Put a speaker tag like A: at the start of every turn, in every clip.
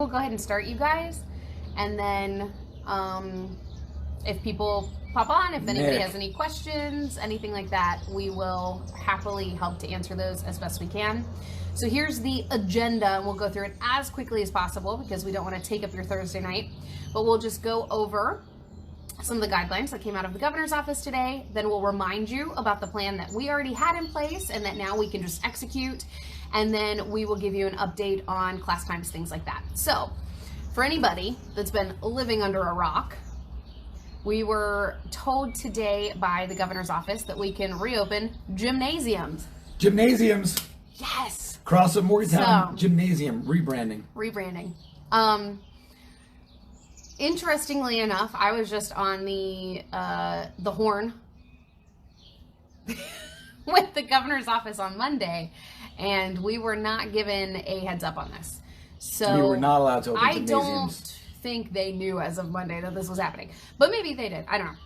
A: We'll go ahead and start, you guys, and then if people pop on, if anybody has any questions, anything like that, we will happily help to answer those as best we can. So here's the agenda, and we'll go through it as quickly as possible because we don't want to take up your Thursday night, but we'll just go over some of the guidelines that came out of the governor's office today. Then we'll remind you about the plan that we already had in place and that now we can just execute. And then we will give you an update on class times, things like that. So for anybody that's been living under a rock, we were told today by the governor's office that we can reopen gymnasiums.
B: Gymnasiums.
A: Yes.
B: CrossFit Morgantown gymnasium rebranding.
A: Interestingly enough, I was just on the horn with the governor's office on Monday, and we were not given a heads up on this. So
B: we were not allowed to open
A: I
B: gymnasiums.
A: don't think they knew as of Monday that this was happening, but maybe they did. I don't know.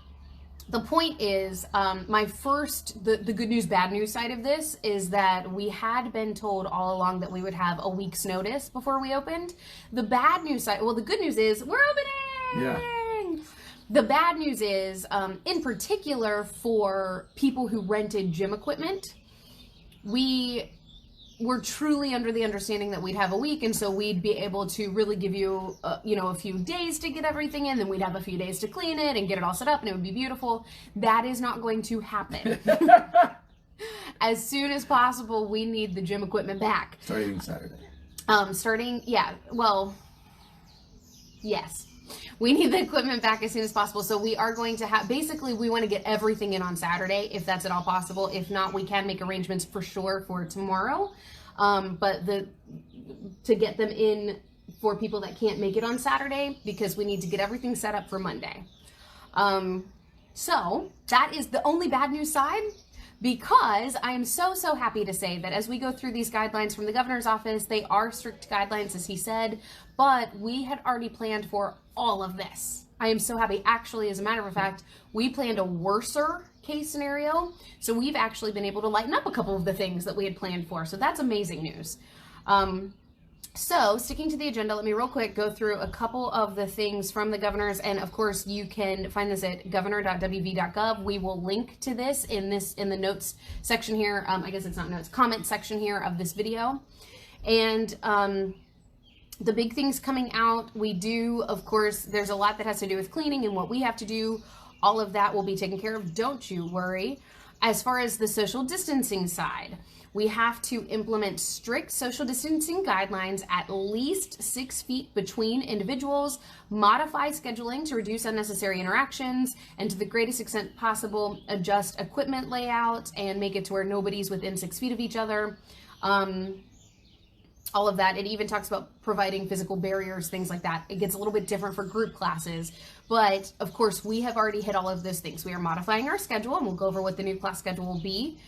A: The point is, the good news, bad news side of this is that we had been told all along that we would have a week's notice before we opened. The bad news side, well, the good news is we're opening.
B: Yeah.
A: The bad news is, in particular for people who rented gym equipment, we were truly under the understanding that we'd have a week, and so we'd be able to really give you, a few days to get everything in, then we'd have a few days to clean it and get it all set up, and it would be beautiful. That is not going to happen. As soon as possible, we need the gym equipment back.
B: Starting Saturday.
A: Yes. We need the equipment back as soon as possible. So we are going to have, basically, we want to get everything in on Saturday, if that's at all possible. If not, we can make arrangements for sure for tomorrow. But to get them in for people that can't make it on Saturday, because we need to get everything set up for Monday. So that is the only bad news side, because I am so happy to say that as we go through these guidelines from the governor's office, they are strict guidelines, as he said, but we had already planned for all of this. I am so happy. Actually, as a matter of fact, we planned a worser case scenario, so we've actually been able to lighten up a couple of the things that we had planned for, so that's amazing news. So sticking to the agenda, let me real quick go through a couple of the things from the governors, and of course you can find this at governor.wv.gov. We will link to this in the notes section here. I guess it's not notes, comment section here of this video. And the big things coming out, we do, of course, there's a lot that has to do with cleaning and what we have to do. All of that will be taken care of, don't you worry. As far as the social distancing side, we have to implement strict social distancing guidelines, at least 6 feet between individuals, modify scheduling to reduce unnecessary interactions, and to the greatest extent possible, adjust equipment layout and make it to where nobody's within 6 feet of each other. All of that. It even talks about providing physical barriers, things like that. It gets a little bit different for group classes, but of course we have already hit all of those things. We are modifying our schedule, and we'll go over what the new class schedule will be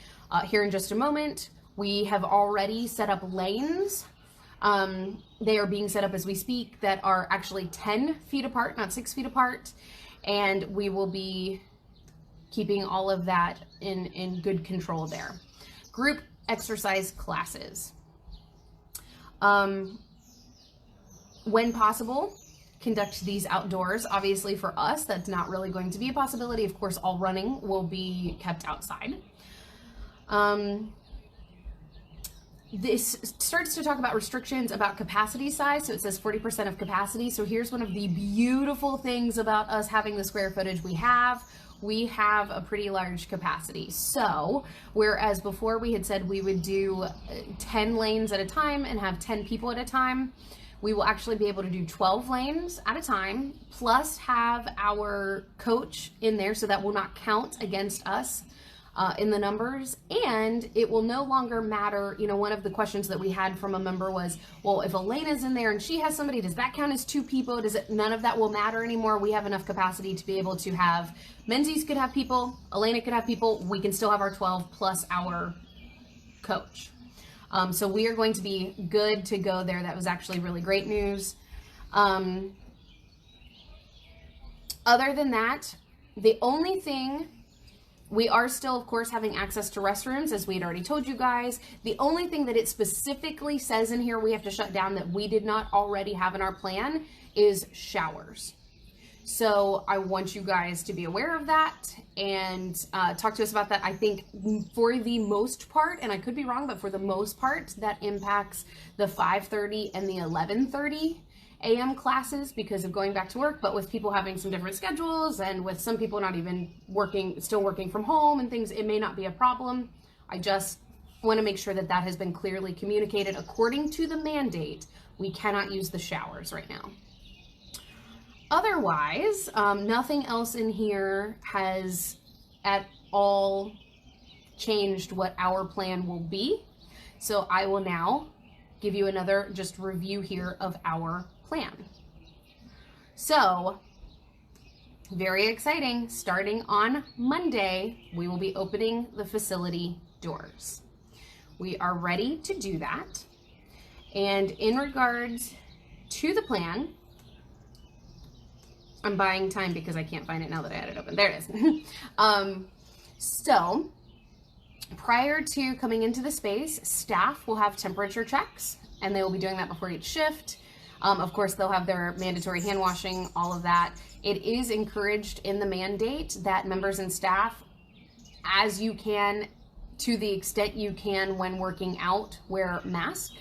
A: here in just a moment. We have already set up lanes. They are being set up as we speak that are actually 10 feet apart, not 6 feet apart, and we will be keeping all of that in good control there. Group exercise classes. When possible, conduct these outdoors. Obviously for us, that's not really going to be a possibility. Of course, all running will be kept outside. This starts to talk about restrictions about capacity size. So it says 40% of capacity. So here's one of the beautiful things about us having the square footage we have. We have a pretty large capacity. So whereas before we had said we would do 10 lanes at a time and have 10 people at a time, we will actually be able to do 12 lanes at a time, plus have our coach in there, so that will not count against us in the numbers. And it will no longer matter, one of the questions that we had from a member was, well, if Elena's in there and she has somebody, does that count as 2 people? None of that will matter anymore. We have enough capacity to be able to have, Menzies could have people, Elena could have people, we can still have our 12 plus our coach. So we are going to be good to go there. That was actually really great news. Other than that, the only thing We are still, of course, having access to restrooms, as we had already told you guys. The only thing that it specifically says in here we have to shut down that we did not already have in our plan is showers. So I want you guys to be aware of that and talk to us about that. I think for the most part, and I could be wrong, but for the most part, that impacts the 5:30 and the 11:30 a.m. classes because of going back to work, but with people having some different schedules and with some people not even working, still working from home and things, it may not be a problem. I just want to make sure that that has been clearly communicated. According to the mandate, we cannot use the showers right now. Otherwise, nothing else in here has at all changed what our plan will be. So I will now give you another just review here of our plan. So, very exciting. Starting on Monday, we will be opening the facility doors. We are ready to do that. And in regards to the plan, I'm buying time because I can't find it now that I had it open. There it is. So, prior to coming into the space, staff will have temperature checks, and they will be doing that before each shift. Of course, they'll have their mandatory hand washing, all of that. It is encouraged in the mandate that members and staff, as you can, to the extent you can when working out, wear masks.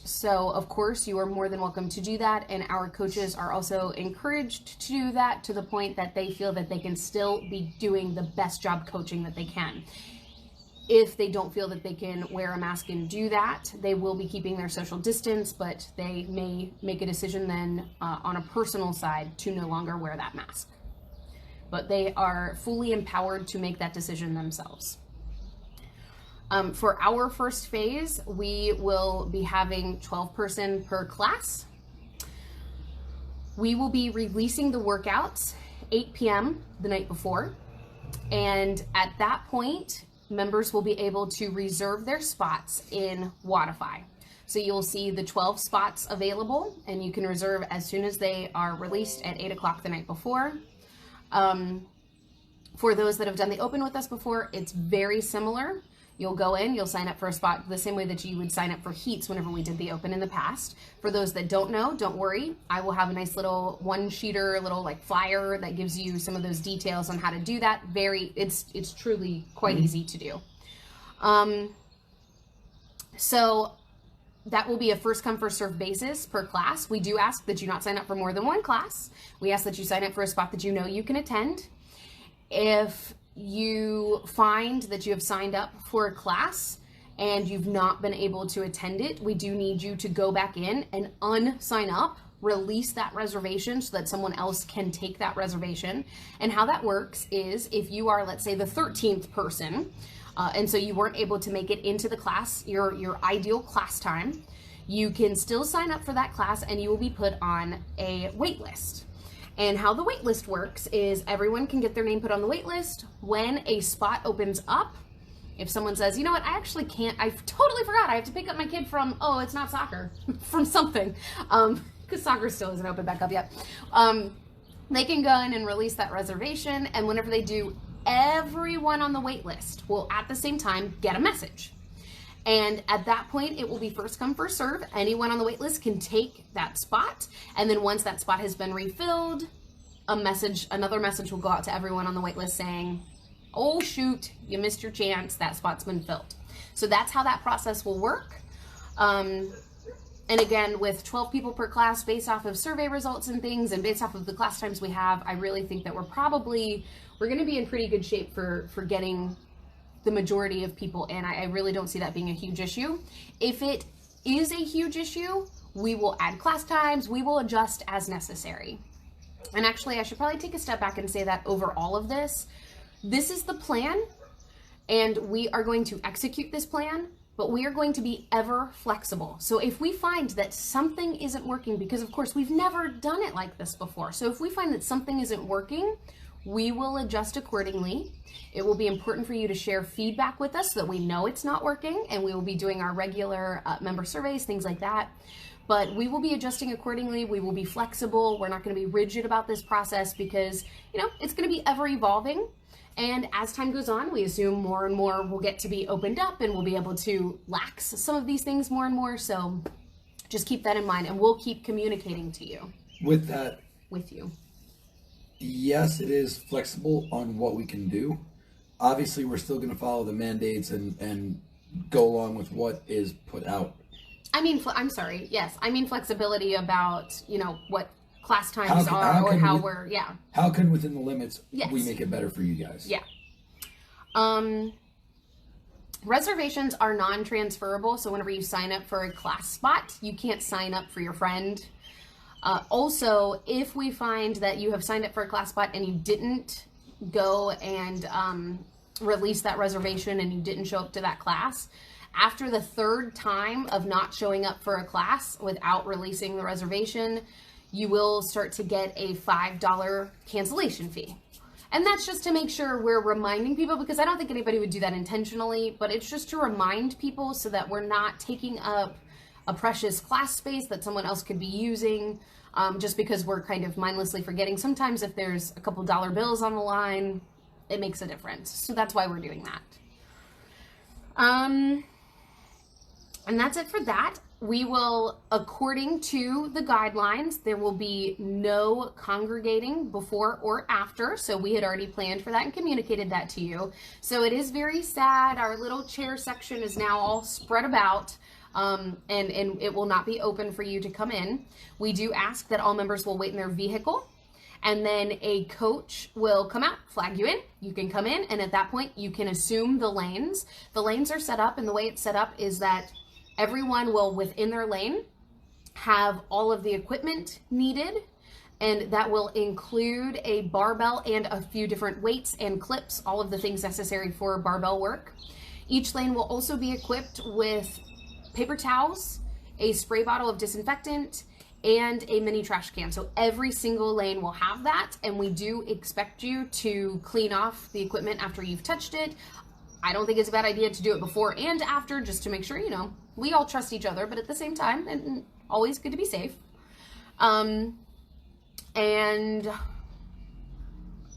A: So of course you are more than welcome to do that, and our coaches are also encouraged to do that to the point that they feel that they can still be doing the best job coaching that they can. If they don't feel that they can wear a mask and do that, they will be keeping their social distance, but they may make a decision then on a personal side to no longer wear that mask. But they are fully empowered to make that decision themselves. For our first phase, we will be having 12 person per class. We will be releasing the workouts 8 p.m. the night before. And at that point, members will be able to reserve their spots in Wodify. So you'll see the 12 spots available, and you can reserve as soon as they are released at 8 o'clock the night before. For those that have done the open with us before, it's very similar. You'll go in, you'll sign up for a spot the same way that you would sign up for heats whenever we did the open in the past. For those that don't know, don't worry. I will have a nice little one-sheeter, little like flyer that gives you some of those details on how to do that. It's truly quite easy to do. So that will be a first come first serve basis per class. We do ask that you not sign up for more than one class. We ask that you sign up for a spot that you know you can attend. If you find that you have signed up for a class and you've not been able to attend it, we do need you to go back in and unsign up, release that reservation so that someone else can take that reservation. And how that works is if you are, let's say, the 13th person, and so you weren't able to make it into the class, your ideal class time, you can still sign up for that class and you will be put on a wait list. And how the wait list works is everyone can get their name put on the wait list. When a spot opens up, if someone says, you know what, I actually can't, I totally forgot, I have to pick up my kid from, oh, it's not soccer, from something, because soccer still isn't open back up yet. They can go in and release that reservation, and whenever they do, everyone on the wait list will at the same time get a message. And at that point, it will be first come, first serve. Anyone on the wait list can take that spot. And then once that spot has been refilled, another message will go out to everyone on the wait list saying, oh shoot, you missed your chance, that spot's been filled. So that's how that process will work. And again, with 12 people per class, based off of survey results and things, and based off of the class times we have, I really think that we're going to be in pretty good shape for getting the majority of people in. I really don't see that being a huge issue. If it is a huge issue, we will add class times, we will adjust as necessary. And actually, I should probably take a step back and say that over all of this is the plan, and we are going to execute this plan, but we are going to be ever flexible. So if we find that something isn't working, because of course we've never done it like this before, so if we find that something isn't working, we will adjust accordingly. It will be important for you to share feedback with us so that we know it's not working, and we will be doing our regular member surveys, things like that. But we will be adjusting accordingly. We will be flexible. We're not going to be rigid about this process because, it's going to be ever evolving. And as time goes on, we assume more and more will get to be opened up and we'll be able to lax some of these things more and more. So just keep that in mind, and we'll keep communicating to you.
B: With that,
A: with you.
B: Yes, it is flexible on what we can do. Obviously, we're still going to follow the mandates and go along with what is put out.
A: I mean, I'm sorry. Yes, I mean flexibility about, you know, what class times are or how we're, yeah.
B: How can within the limits
A: yes.
B: we make it better for you guys?
A: Yeah. Reservations are non-transferable, so whenever you sign up for a class spot, you can't sign up for your friend. Also, if we find that you have signed up for a class spot and you didn't go and release that reservation and you didn't show up to that class, after the third time of not showing up for a class without releasing the reservation, you will start to get a $5 cancellation fee. And that's just to make sure we're reminding people, because I don't think anybody would do that intentionally, but it's just to remind people so that we're not taking up a precious class space that someone else could be using, just because we're kind of mindlessly forgetting. Sometimes if there's a couple dollar bills on the line, it makes a difference. So that's why we're doing that. And that's it for that. We will, according to the guidelines, there will be no congregating before or after. So we had already planned for that and communicated that to you. So it is very sad. Our little chair section is now all spread about, and it will not be open for you to come in. We do ask that all members will wait in their vehicle, and then a coach will come out, flag you in. You can come in, and at that point, you can assume the lanes. The lanes are set up, and the way it's set up is that everyone will, within their lane, have all of the equipment needed, and that will include a barbell and a few different weights and clips, all of the things necessary for barbell work. Each lane will also be equipped with paper towels, a spray bottle of disinfectant, and a mini trash can. So every single lane will have that, and we do expect you to clean off the equipment after you've touched it. I don't think it's a bad idea to do it before and after, just to make sure, you know, we all trust each other, but at the same time, and always good to be safe. And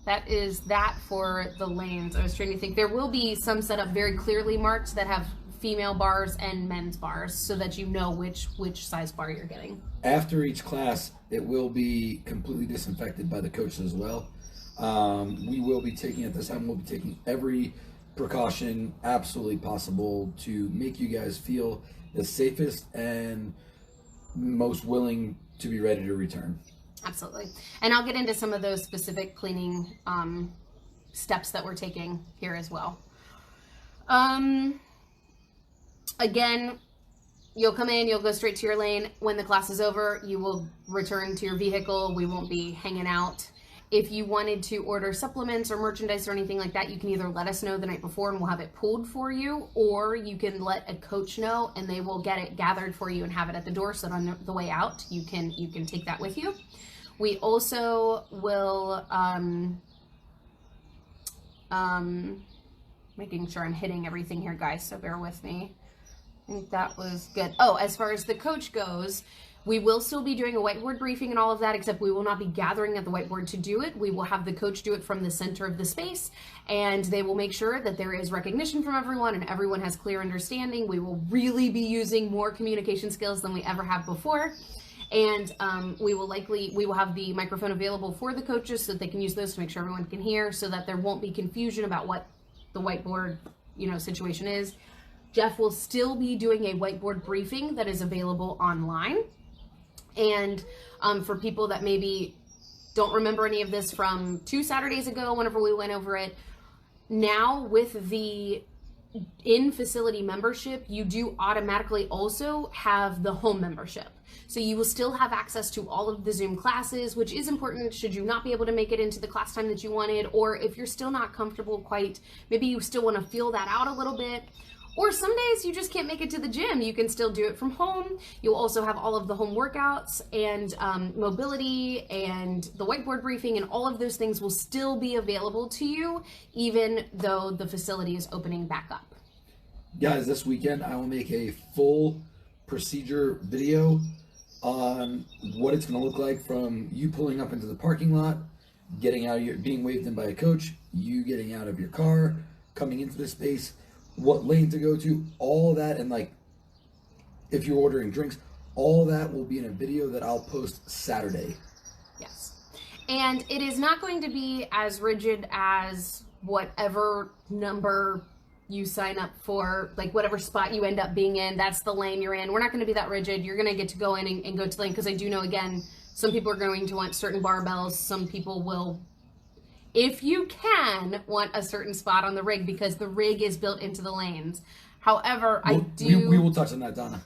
A: that is that for the lanes. I was trying to think. There will be some set up very clearly marked that have female bars and men's bars, so that you know which size bar you're getting.
B: After each class, it will be completely disinfected by the coaches as well. We will be taking, at this time, we'll be taking every precaution absolutely possible to make you guys feel the safest and most willing to be ready to return. Absolutely.
A: And I'll get into some of those specific cleaning steps that we're taking here as well. Again, you'll come in, you'll go straight to your lane. When the class is over, you will return to your vehicle. We won't be hanging out. If you wanted to order supplements or merchandise or anything like that, you can either let us know the night before and we'll have it pulled for you, or you can let a coach know and they will get it gathered for you and have it at the door, so that on the way out you can take that with you. We also will making sure I'm hitting everything here, guys, so bear with me. I think that was good. Oh, as far as the coach goes, we will still be doing a whiteboard briefing and all of that, except we will not be gathering at the whiteboard to do it. We will have the coach do it from the center of the space, and they will make sure that there is recognition from everyone and everyone has clear understanding. We will really be using more communication skills than we ever have before. And we will have the microphone available for the coaches so that they can use those to make sure everyone can hear, so that there won't be confusion about what the whiteboard, situation is. Jeff will still be doing a whiteboard briefing that is available online. And for people that maybe don't remember any of this from 2 Saturdays ago, whenever we went over it, now with the in-facility membership, you do automatically also have the home membership. So you will still have access to all of the Zoom classes, which is important should you not be able to make it into the class time that you wanted, or if you're still not comfortable quite, maybe you still want to feel that out a little bit. Or some days you just can't make it to the gym. You can still do it from home. You'll also have all of the home workouts and mobility and the whiteboard briefing, and all of those things will still be available to you, even though the facility is opening back up.
B: Guys, this weekend I will make a full procedure video on what it's going to look like from you pulling up into the parking lot, getting out of being waved in by a coach, you getting out of your car, coming into the space, what lane to go to, all that, and like if you're ordering drinks, all that will be in a video that I'll post Saturday.
A: Yes. And it is not going to be as rigid as whatever number you sign up for, like whatever spot you end up being in, that's the lane you're in. We're not going to be that rigid. You're going to get to go in and go to the lane, because I do know, again, some people are going to want certain barbells. Some people will, if you can, want a certain spot on the rig because the rig is built into the lanes. However,
B: we will touch on that, Donna.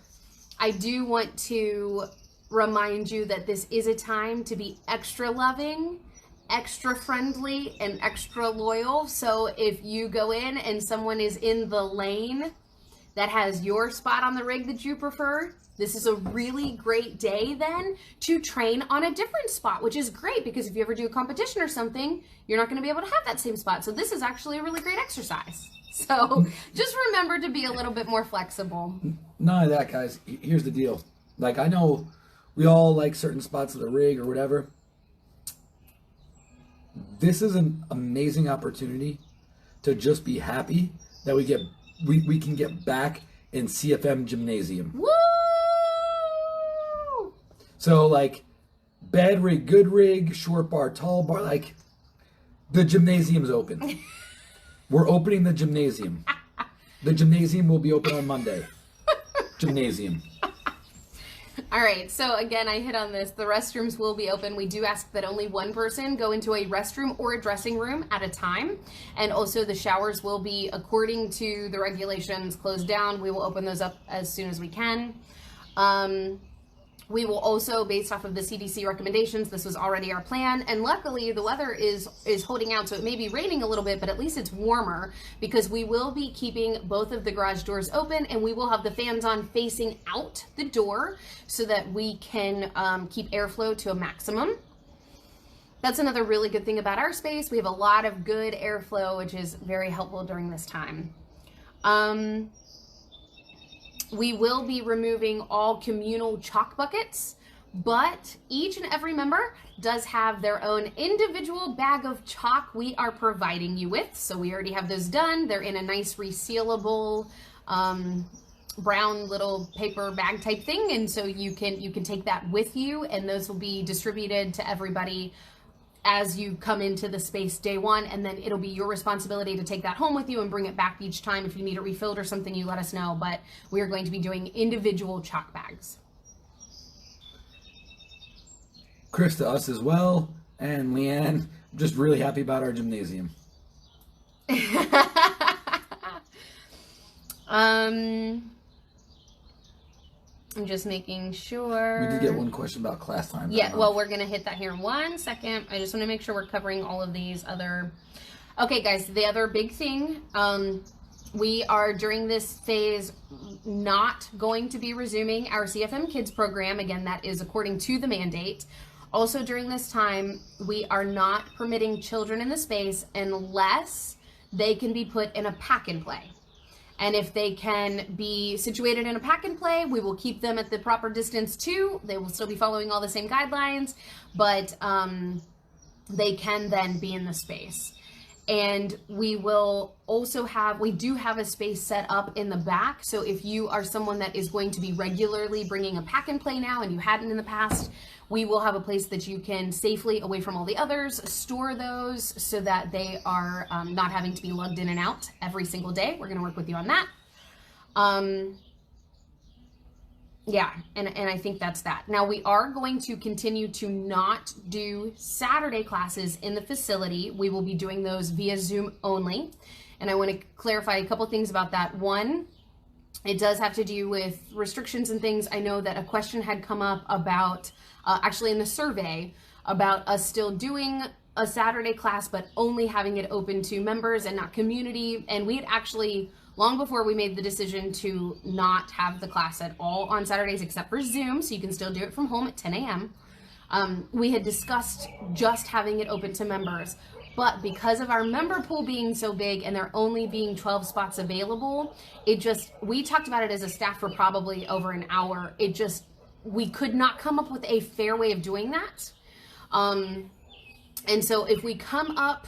A: I do want to remind you that this is a time to be extra loving, extra friendly, and extra loyal. So if you go in and someone is in the lane that has your spot on the rig that you prefer, this is a really great day then to train on a different spot, which is great because if you ever do a competition or something, you're not going to be able to have that same spot. So this is actually a really great exercise. So just remember to be a little bit more flexible.
B: None of that, guys. Here's the deal. Like, I know we all like certain spots of the rig or whatever. This is an amazing opportunity to just be happy that we can get back in CFM gymnasium.
A: Woo!
B: So like bad rig, good rig, short bar, tall bar, like the gymnasium's open. We're opening the gymnasium. The gymnasium will be open on Monday. Gymnasium.
A: All right, so again, I hit on this. The restrooms will be open. We do ask that only one person go into a restroom or a dressing room at a time. And also the showers will be, according to the regulations, closed down. We will open those up as soon as we can. We will also, based off of the CDC recommendations, this was already our plan, and luckily the weather is holding out, so it may be raining a little bit, but at least it's warmer, because we will be keeping both of the garage doors open, and we will have the fans on facing out the door so that we can keep airflow to a maximum. That's another really good thing about our space. We have a lot of good airflow, which is very helpful during this time. We will be removing all communal chalk buckets, but each and every member does have their own individual bag of chalk we are providing you with. So we already have those done. They're in a nice resealable brown little paper bag type thing. And so you can take that with you, and those will be distributed to everybody as you come into the space day one, and then it'll be your responsibility to take that home with you and bring it back each time. If you need it refilled or something, you let us know, but we are going to be doing individual chalk bags.
B: Chris to us as well, and Leanne, I'm just really happy about our gymnasium.
A: I'm just making sure.
B: We did get one question about class time.
A: Yeah, well, we're going to hit that here in 1 second. I just want to make sure we're covering all of these other... Okay, guys, the other big thing, we are, during this phase, not going to be resuming our CFM Kids program. Again, that is according to the mandate. Also, during this time, we are not permitting children in the space unless they can be put in a pack and play. And if they can be situated in a pack and play, we will keep them at the proper distance too. They will still be following all the same guidelines, but they can then be in the space. And we will also we do have a space set up in the back. So if you are someone that is going to be regularly bringing a pack and play now and you hadn't in the past, we will have a place that you can safely, away from all the others, store those so that they are not having to be lugged in and out every single day. We're going to work with you on that. Yeah, and I think that's that. Now, we are going to continue to not do Saturday classes in the facility. We will be doing those via Zoom only. And I want to clarify a couple things about that. One, it does have to do with restrictions and things. I know that a question had come up about, actually in the survey, about us still doing a Saturday class, but only having it open to members and not community. And we had actually, long before we made the decision to not have the class at all on Saturdays except for Zoom, so you can still do it from home at 10 a.m., we had discussed just having it open to members. But because of our member pool being so big and there only being 12 spots available, we talked about it as a staff for probably over an hour. We could not come up with a fair way of doing that. And so if we come up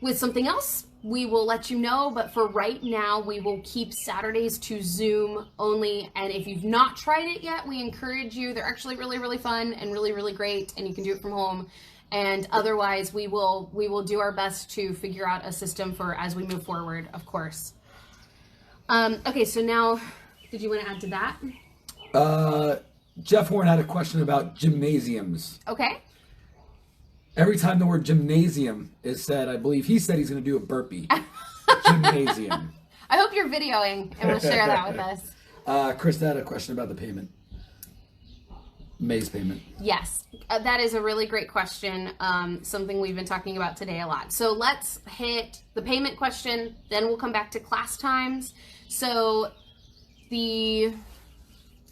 A: with something else, we will let you know, but for right now, we will keep Saturdays to Zoom only. And if you've not tried it yet, we encourage you. They're actually really, really fun and really, really great, and you can do it from home. And otherwise, we will do our best to figure out a system for as we move forward, of course. Okay, so now, did you want to add to that?
B: Jeff Horn had a question about gymnasiums.
A: Okay.
B: Every time the word gymnasium is said, I believe he said he's going to do a burpee. Gymnasium.
A: I hope you're videoing and will share that with us.
B: Krista had a question about the payment. Maze payment.
A: Yes, that is a really great question. Something we've been talking about today a lot. So let's hit the payment question, then we'll come back to class times. So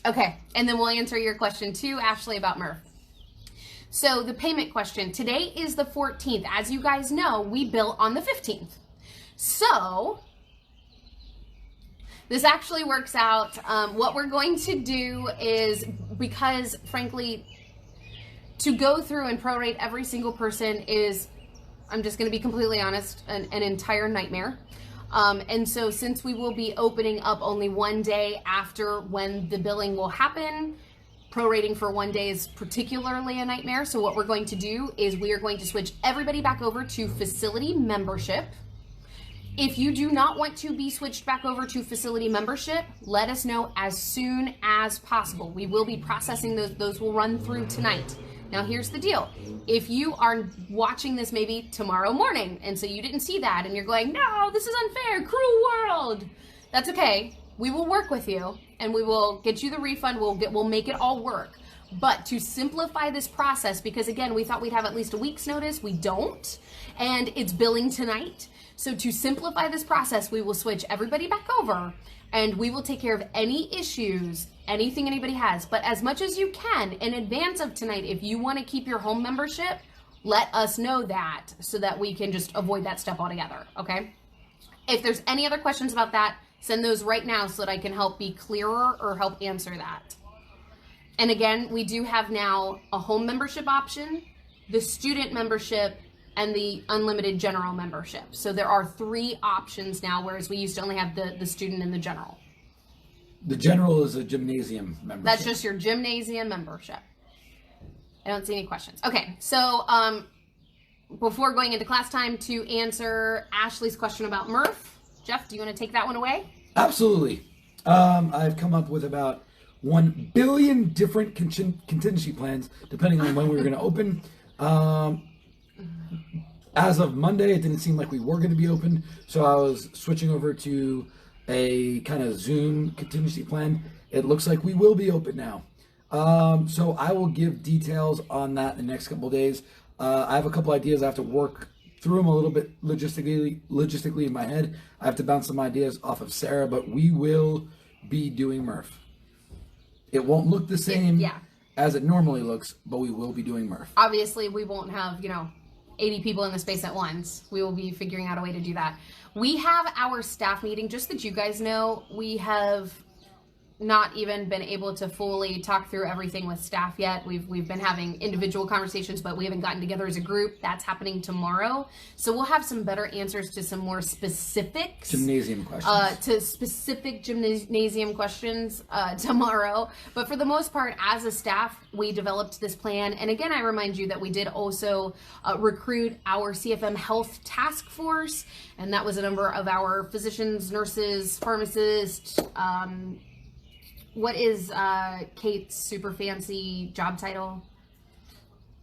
A: okay, and then we'll answer your question too, Ashley, about Murph. So the payment question, today is the 14th. As you guys know, we bill on the 15th. So this actually works out. What we're going to do is, because frankly, to go through and prorate every single person is, I'm just going to be completely honest, an entire nightmare. And so since we will be opening up only one day after when the billing will happen, prorating for one day is particularly a nightmare. So what we're going to do is we are going to switch everybody back over to facility membership. If you do not want to be switched back over to facility membership, let us know as soon as possible. We will be processing those. Those will run through tonight. Now here's the deal. If you are watching this maybe tomorrow morning and so you didn't see that and you're going, no, this is unfair, cruel world. That's okay. We will work with you and we will get you the refund. We'll make it all work. But to simplify this process, because again, we thought we'd have at least a week's notice. We don't. And it's billing tonight. So to simplify this process, we will switch everybody back over and we will take care of any issues, anything anybody has. But as much as you can in advance of tonight, if you want to keep your home membership, let us know that so that we can just avoid that step altogether. Okay. If there's any other questions about that, send those right now so that I can help be clearer or help answer that. And again, we do have now a home membership option, the student membership, and the unlimited general membership. So there are 3 options now, whereas we used to only have the student and the general.
B: The general is a gymnasium membership.
A: That's just your gymnasium membership. I don't see any questions. Okay, so before going into class time, to answer Ashley's question about Murph, Jeff, do you want to take that one away?
B: Absolutely. I've come up with about 1 billion different contingency plans, depending on when we were going to open. As of Monday, it didn't seem like we were going to be open, so I was switching over to a kind of Zoom contingency plan. It looks like we will be open now. So I will give details on that in the next couple of days. I have a couple ideas. I have to work through them a little bit logistically in my head. I have to bounce some ideas off of Sarah, but we will be doing Murph. It won't look the same as it normally looks, but we will be doing Murph.
A: Obviously, we won't have, 80 people in the space at once. We will be figuring out a way to do that. We have our staff meeting, just that you guys know, we have not even been able to fully talk through everything with staff yet. We've been having individual conversations, but we haven't gotten together as a group. That's happening tomorrow. So we'll have some better answers to some more specifics.
B: Gymnasium questions.
A: To specific gymnasium questions tomorrow. But for the most part, as a staff, we developed this plan. And again, I remind you that we did also recruit our CFM Health Task Force. And that was a number of our physicians, nurses, pharmacists, what is Kate's super fancy job title?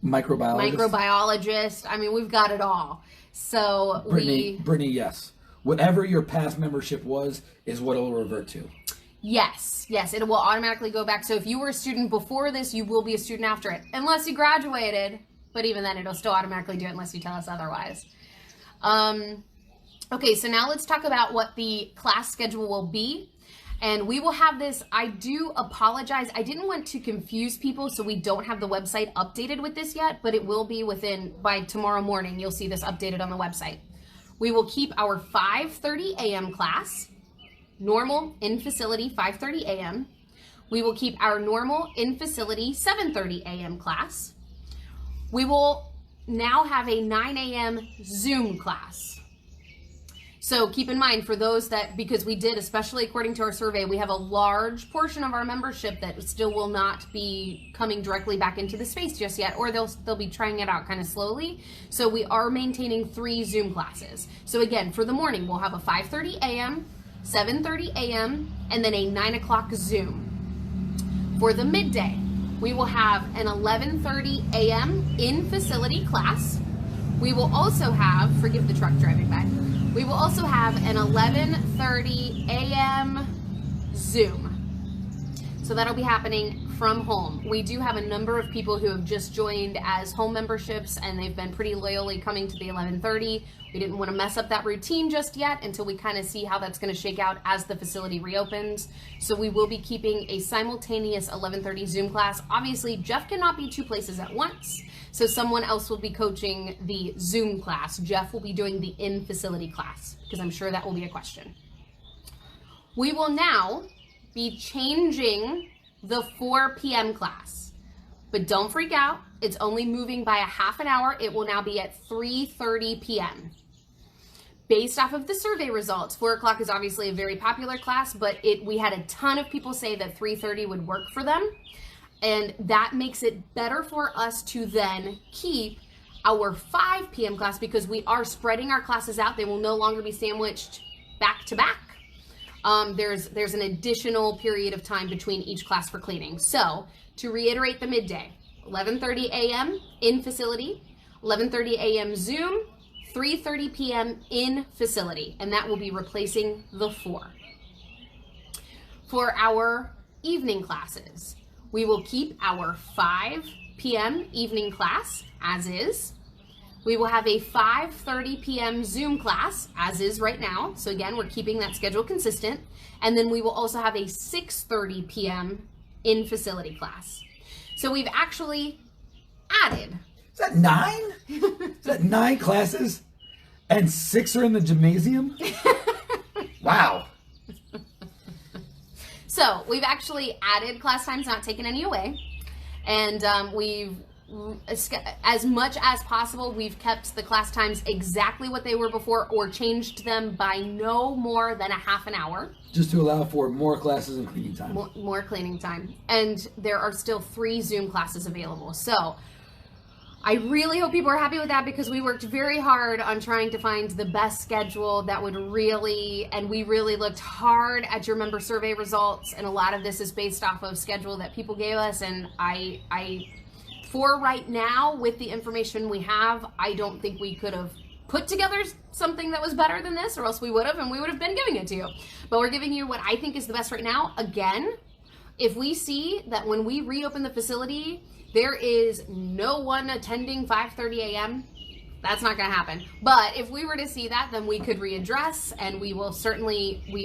A: Microbiologist. I mean, we've got it all. So
B: Brittany, yes. Whatever your past membership was is what it'll revert to.
A: Yes, it will automatically go back. So if you were a student before this, you will be a student after it, unless you graduated. But even then, it'll still automatically do it unless you tell us otherwise. Okay, so now let's talk about what the class schedule will be. And we will have this. I do apologize. I didn't want to confuse people, so we don't have the website updated with this yet, but it will be by tomorrow morning. You'll see this updated on the website. We will keep our 5:30 a.m. class, normal in-facility 5:30 a.m. We will keep our normal in-facility 7:30 a.m. class. We will now have a 9 a.m. Zoom class. So keep in mind, for those that, because we did, especially according to our survey, we have a large portion of our membership that still will not be coming directly back into the space just yet, or they'll be trying it out kind of slowly. So we are maintaining 3 Zoom classes. So again, for the morning, we'll have a 5:30 a.m., 7:30 a.m., and then a 9 o'clock Zoom. For the midday, we will have an 11:30 a.m. in-facility class. We will also have, forgive the truck driving by, we will also have an 11:30 a.m. Zoom. So that'll be happening from home. We do have a number of people who have just joined as home memberships, and they've been pretty loyally coming to the 11:30. We didn't want to mess up that routine just yet until we kind of see how that's going to shake out as the facility reopens. So we will be keeping a simultaneous 11:30 Zoom class. Obviously, Jeff cannot be 2 places at once, so someone else will be coaching the Zoom class. Jeff will be doing the in-facility class, because I'm sure that will be a question. We will now be changing the 4 p.m. class, but don't freak out. It's only moving by a half an hour. It will now be at 3:30 p.m. Based off of the survey results, 4 o'clock is obviously a very popular class, but we had a ton of people say that 3:30 would work for them. And that makes it better for us to then keep our 5 p.m. class, because we are spreading our classes out. They will no longer be sandwiched back to back. There's an additional period of time between each class for cleaning. So to reiterate the midday, 11:30 a.m. in facility, 11:30 a.m. Zoom, 3:30 p.m. in facility, and that will be replacing the 4. For our evening classes, we will keep our 5 p.m. evening class as is. We will have a 5:30 p.m. Zoom class as is right now. So again, we're keeping that schedule consistent. And then we will also have a 6:30 p.m. in facility class. So we've actually added.
B: Is that 9? Is that 9 classes? And 6 are in the gymnasium? Wow.
A: So we've actually added class times, not taken any away. And we've, as much as possible, we've kept the class times exactly what they were before, or changed them by no more than a half an hour.
B: Just to allow for more classes and cleaning time.
A: More cleaning time. And there are still 3 Zoom classes available. So I really hope people are happy with that, because we worked very hard on trying to find the best schedule that would really, and we really looked hard at your member survey results, and a lot of this is based off of schedule that people gave us, and I for right now, with the information we have, I don't think we could have put together something that was better than this, or else we would have, and we would have been giving it to you. But we're giving you what I think is the best right now. Again, if we see that when we reopen the facility, there is no one attending 5:30 a.m., that's not going to happen. But if we were to see that, then we could readdress, and we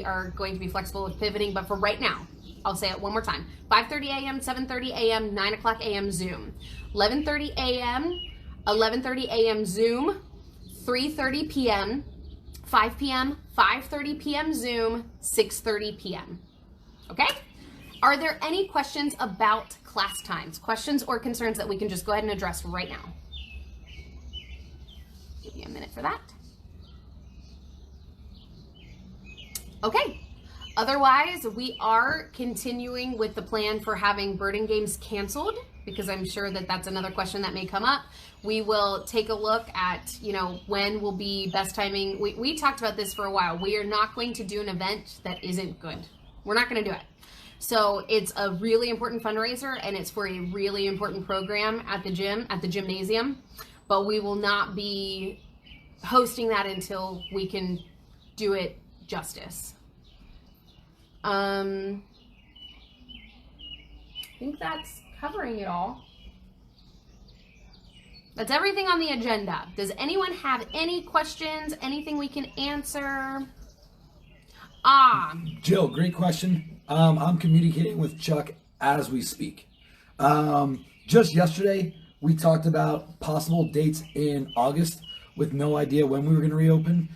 A: are going to be flexible with pivoting. But for right now, I'll say it one more time. 5:30 a.m., 7:30 a.m., 9 o'clock a.m. Zoom. 11:30 a.m., 11:30 a.m. Zoom, 3:30 p.m., 5 p.m., 5:30 p.m. Zoom, 6:30 p.m. Okay? Are there any questions about class times? Questions or concerns that we can just go ahead and address right now? Give you a minute for that. Okay. Otherwise, we are continuing with the plan for having birding games canceled, because I'm sure that that's another question that may come up. We will take a look at, when will be best timing. We talked about this for a while. We are not going to do an event that isn't good. We're not going to do it. So it's a really important fundraiser, and it's for a really important program at the gym, at the gymnasium, but we will not be hosting that until we can do it justice. I think that's covering it all. That's everything on the agenda. Does anyone have any questions? Anything we can answer?
B: Jill, great question. I'm communicating with Chuck as we speak. Just yesterday, we talked about possible dates in August with no idea when we were going to reopen.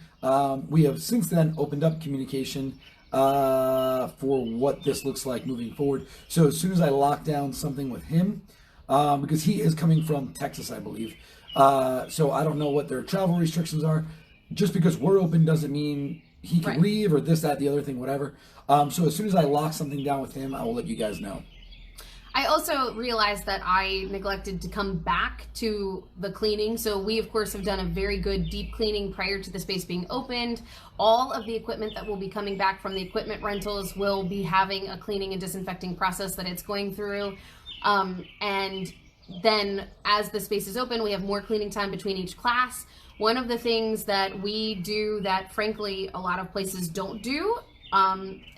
B: We have since then opened up communication for what this looks like moving forward. So as soon as I lock down something with him, because he is coming from Texas, I believe, So I don't know what their travel restrictions are. Just because we're open doesn't mean he can leave or this, that, the other thing, whatever. So as soon as I lock something down with him, I will let you guys know.
A: I also realized that I neglected to come back to the cleaning. So we, of course, have done a very good deep cleaning prior to the space being opened. All of the equipment that will be coming back from the equipment rentals will be having a cleaning and disinfecting process that it's going through. And then as the space is open, we have more cleaning time between each class. One of the things that we do that, frankly, a lot of places don't do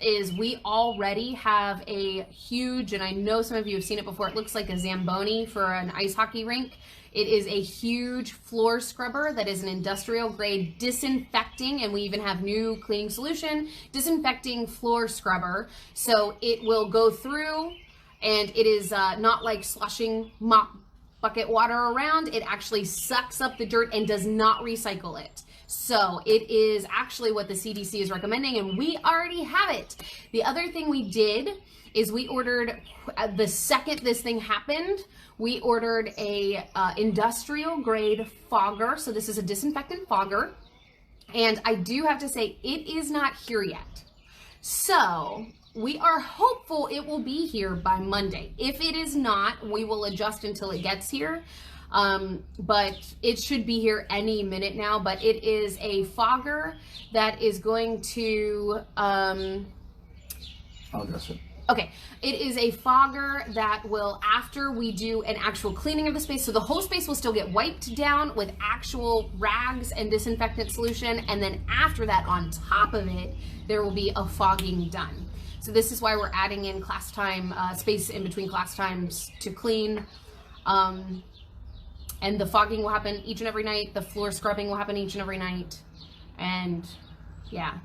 A: is we already have a huge, and I know some of you have seen it before, it looks like a Zamboni for an ice hockey rink. It is a huge floor scrubber that is an industrial grade disinfecting, and we even have new cleaning solution, disinfecting floor scrubber. So it will go through, and it is not like slushing mop bucket water around. It actually sucks up the dirt and does not recycle it. So it is actually what the CDC is recommending, and we already have it. The other thing we did is we ordered, the second this thing happened, we ordered a industrial grade fogger. So this is a disinfectant fogger. And I do have to say, it is not here yet. So we are hopeful it will be here by Monday. If it is not, we will adjust until it gets here. But it should be here any minute now. But it is a fogger that is going to,
B: I'll address it.
A: Okay, it is a fogger that will, after we do an actual cleaning of the space, so the whole space will still get wiped down with actual rags and disinfectant solution, and then after that, on top of it, there will be a fogging done. So this is why we're adding in class time, space in between class times to clean. And the fogging will happen each and every night. The floor scrubbing will happen each and every night. And yeah,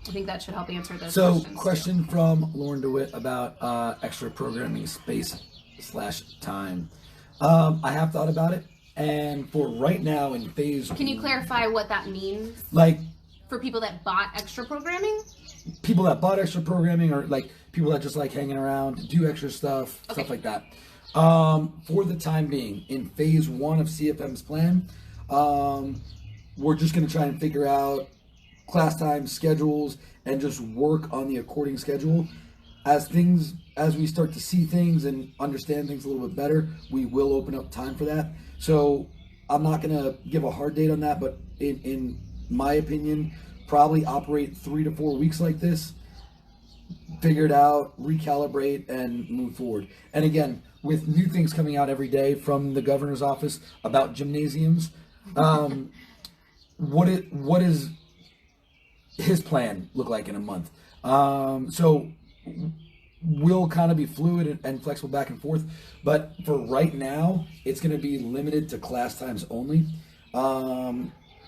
A: I think that should help answer those questions.
B: So, question from Lauren DeWitt about extra programming space / time. I have thought about it, and for right now in phase...
A: Can you clarify what that means?
B: Like...
A: For people that bought extra programming?
B: People that bought extra programming, or like people that just like hanging around, do extra stuff, stuff like that. For the time being, in phase 1 of CFM's plan, we're just going to try and figure out class time schedules and just work on the according schedule. As we start to see things and understand things a little bit better, we will open up time for that. So I'm not going to give a hard date on that, but in my opinion, probably operate 3 to 4 weeks like this, figure it out, recalibrate, and move forward. And again, with new things coming out every day from the governor's office about gymnasiums, what is his plan look like in a month? So we'll kind of be fluid and flexible back and forth, but for right now, it's going to be limited to class times only.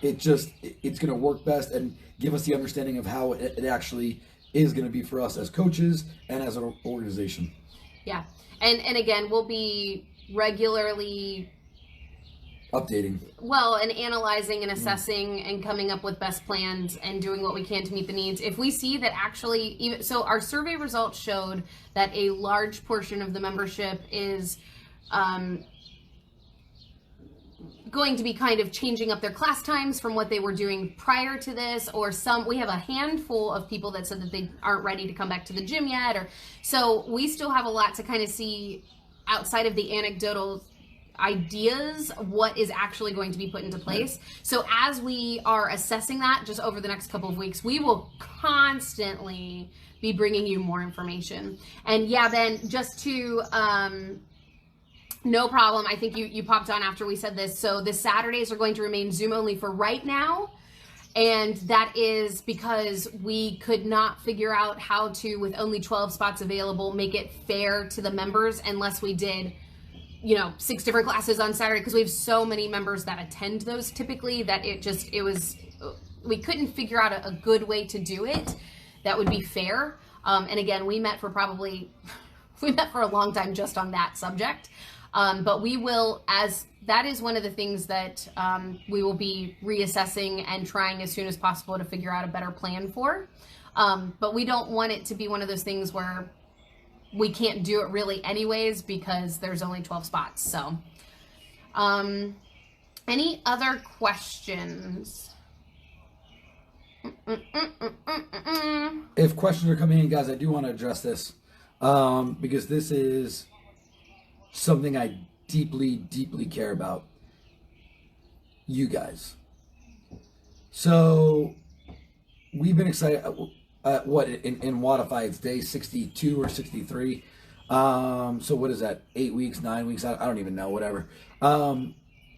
B: It's going to work best and give us the understanding of how it actually is going to be for us as coaches and as an organization.
A: Yeah. And again, we'll be regularly
B: updating.
A: Well, and analyzing and assessing and coming up with best plans and doing what we can to meet the needs. If we see that actually, so our survey results showed that a large portion of the membership is going to be kind of changing up their class times from what they were doing prior to this, or we have a handful of people that said that they aren't ready to come back to the gym yet, or so we still have a lot to kind of see outside of the anecdotal ideas what is actually going to be put into place. So as we are assessing that just over the next couple of weeks, we will constantly be bringing you more information. And yeah, then just to no problem. I think you popped on after we said this. So the Saturdays are going to remain Zoom only for right now. And that is because we could not figure out how to, with only 12 spots available, make it fair to the members unless we did, 6 different classes on Saturday, because we have so many members that attend those typically that we couldn't figure out a good way to do it that would be fair. And again, we met for a long time just on that subject. But we will, as that is one of the things that we will be reassessing and trying as soon as possible to figure out a better plan for. But we don't want it to be one of those things where we can't do it really anyways because there's only 12 spots. So Any other questions?
B: If questions are coming in, guys, I do want to address this because this is something I deeply, deeply care about. You guys. So we've been excited. What in Wattify? It's day 62 or 63. So what is that? 8 weeks, 9 weeks? I don't even know. Whatever.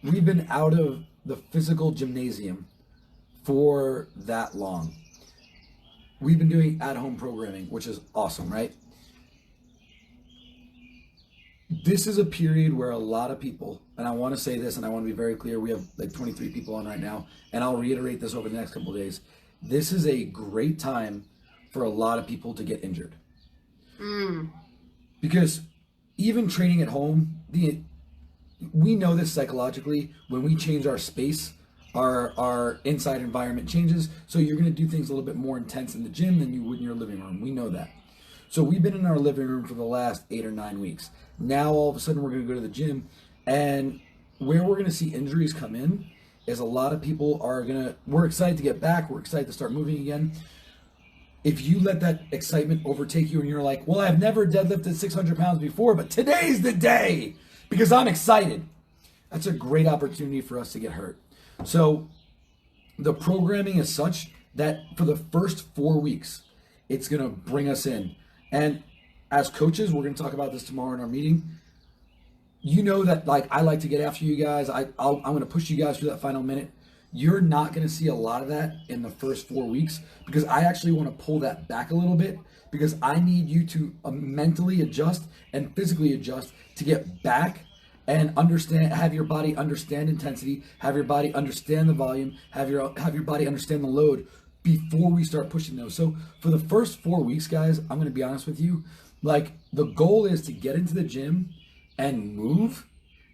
B: We've been out of the physical gymnasium for that long. We've been doing at-home programming, which is awesome, right? This is a period where a lot of people, and I want to say this, and I want to be very clear, we have like 23 people on right now, and I'll reiterate this over the next couple of days. This is a great time for a lot of people to get injured. Because even training at home, we know this psychologically, when we change our space, our inside environment changes, so you're going to do things a little bit more intense in the gym than you would in your living room. We know that. So we've been in our living room for the last 8 or 9 weeks. Now all of a sudden we're going to go to the gym, and where we're going to see injuries come in is a lot of people we're excited to get back, we're excited to start moving again. If you let that excitement overtake you and you're like, well, I've never deadlifted 600 pounds before, but today's the day because I'm excited, that's a great opportunity for us to get hurt. So the programming is such that for the first 4 weeks, it's going to bring us in. And as coaches, we're going to talk about this tomorrow in our meeting. You know that, like, I like to get after you guys. I'm going to push you guys through that final minute. You're not going to see a lot of that in the first 4 weeks because I actually want to pull that back a little bit because I need you to mentally adjust and physically adjust to get back and understand, have your body understand intensity, have your body understand the volume, have your body understand the load before we start pushing those. So for the first 4 weeks, guys, I'm going to be honest with you, like the goal is to get into the gym and move,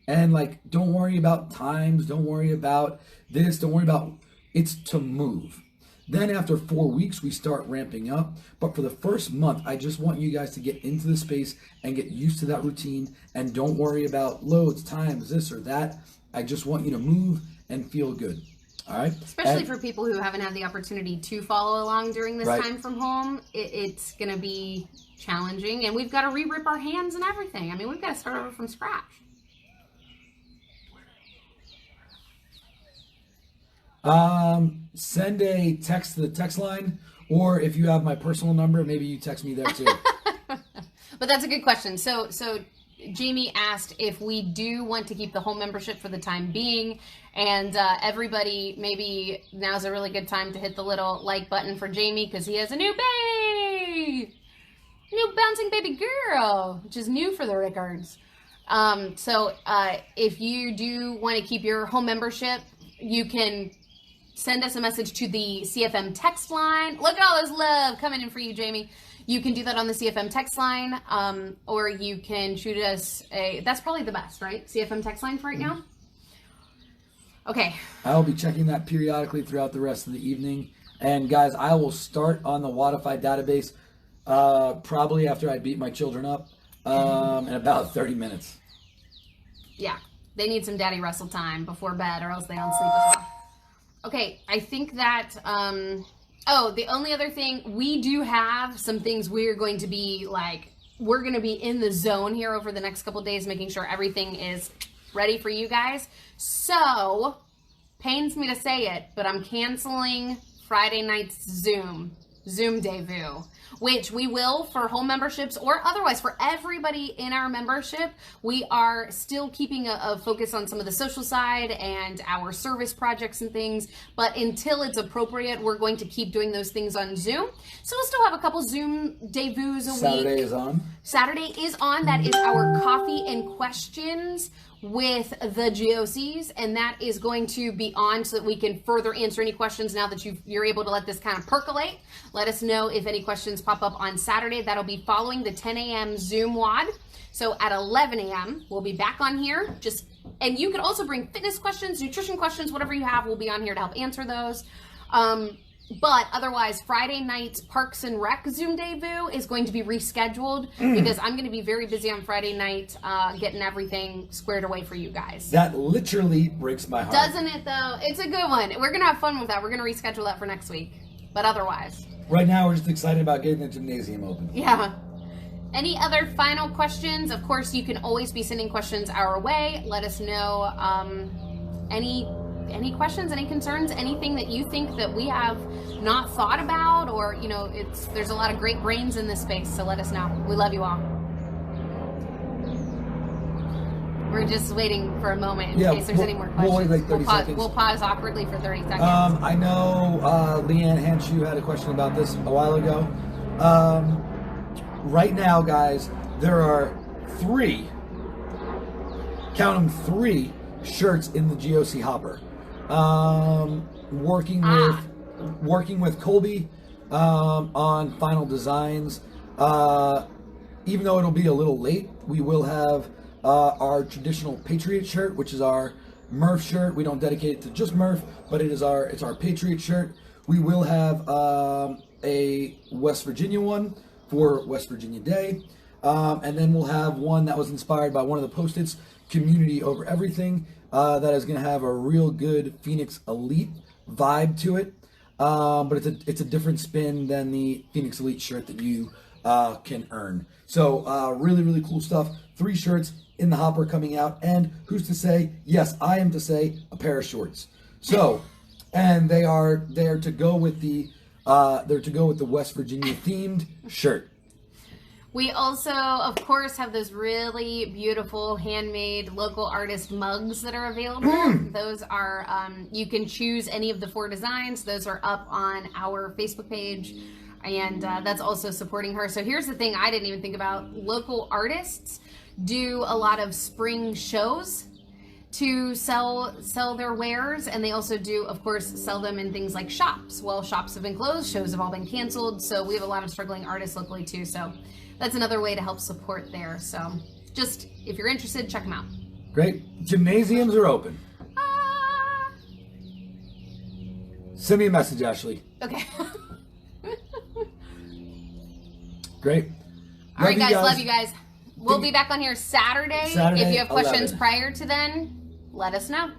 B: and like don't worry about times, don't worry about this, don't worry about, it's to move. Then after 4 weeks, we start ramping up. But for the first month, I just want you guys to get into the space and get used to that routine. And don't worry about loads, times, this or that. I just want you to move and feel good. All right?
A: Especially for people who haven't had the opportunity to follow along during this time from home. It's going to be challenging. And we've got to re-rip our hands and everything. I mean, we've got to start over from scratch.
B: Send a text to the text line, or if you have my personal number, maybe you text me there too.
A: But that's a good question. So Jamie asked if we do want to keep the home membership for the time being, and everybody, maybe now's a really good time to hit the little like button for Jamie because he has a new bouncing baby girl, which is new for the records. So if you do want to keep your home membership, you can send us a message to the CFM text line. Look at all this love coming in for you, Jamie. You can do that on the CFM text line, or you can shoot us that's probably the best, right? CFM text line for right now? Okay.
B: I'll be checking that periodically throughout the rest of the evening. And guys, I will start on the Wattify database probably after I beat my children up in about 30 minutes.
A: Yeah. They need some daddy wrestle time before bed or else they don't sleep as well. Okay, I think that, the only other thing, we do have some things we're going to be we're going to be in the zone here over the next couple of days, making sure everything is ready for you guys. So, pains me to say it, but I'm canceling Friday night's Zoom debut, which we will for home memberships or otherwise for everybody in our membership. We are still keeping a focus on some of the social side and our service projects and things, but until it's appropriate, we're going to keep doing those things on Zoom. So we'll still have a couple Zoom debuts a week.
B: Saturday is on.
A: Saturday is on. That is our coffee and questions with the GOCs, and that is going to be on so that we can further answer any questions now that you're able to let this kind of percolate. Let us know if any questions pop up on Saturday. That'll be following the 10 a.m. Zoom WOD. So at 11 a.m., we'll be back on here. And you can also bring fitness questions, nutrition questions, whatever you have, we'll be on here to help answer those. But otherwise, Friday night's Parks and Rec Zoom Debut is going to be rescheduled because I'm going to be very busy on Friday night getting everything squared away for you guys.
B: That literally breaks my heart.
A: Doesn't it, though? It's a good one. We're going to have fun with that. We're going to reschedule that for next week. But otherwise.
B: Right now, we're just excited about getting the gymnasium open.
A: Yeah. Any other final questions? Of course, you can always be sending questions our way. Let us know any questions, any concerns, anything that you think that we have not thought about, or there's a lot of great brains in this space, so let us know. We love you all. We're just waiting for a moment in case there's any more questions.
B: We'll wait like 30 seconds.
A: We'll pause awkwardly for 30 seconds.
B: I know Leanne Hanshu had a question about this a while ago. Right now, guys, there are 3, count them, 3 shirts in the GOC hopper. Working with Colby on final designs. Even though it'll be a little late, we will have our traditional Patriot shirt, which is our Murph shirt. We don't dedicate it to just Murph, but it's our Patriot shirt. We will have a West Virginia one for West Virginia Day, and then we'll have one that was inspired by one of the Post-its, Community Over Everything. That is going to have a real good Phoenix Elite vibe to it, but it's a different spin than the Phoenix Elite shirt that you can earn. So really, really cool stuff. 3 shirts in the hopper coming out, and who's to say? Yes, I am to say a pair of shorts. So, and they are to go with the West Virginia themed shirt.
A: We also, of course, have those really beautiful handmade local artist mugs that are available. Those are, you can choose any of the 4 designs. Those are up on our Facebook page, and that's also supporting her. So here's the thing I didn't even think about. Local artists do a lot of spring shows to sell their wares, and they also do, of course, sell them in things like shops. Well, shops have been closed, shows have all been canceled, so we have a lot of struggling artists locally too. So that's another way to help support there. So just, if you're interested, check them out.
B: Great. Gymnasiums are open. Send me a message, Ashley.
A: Okay.
B: Great.
A: All right, guys. Love you guys. We'll be back on here Saturday. If you have questions
B: 11.
A: prior to then, let us know.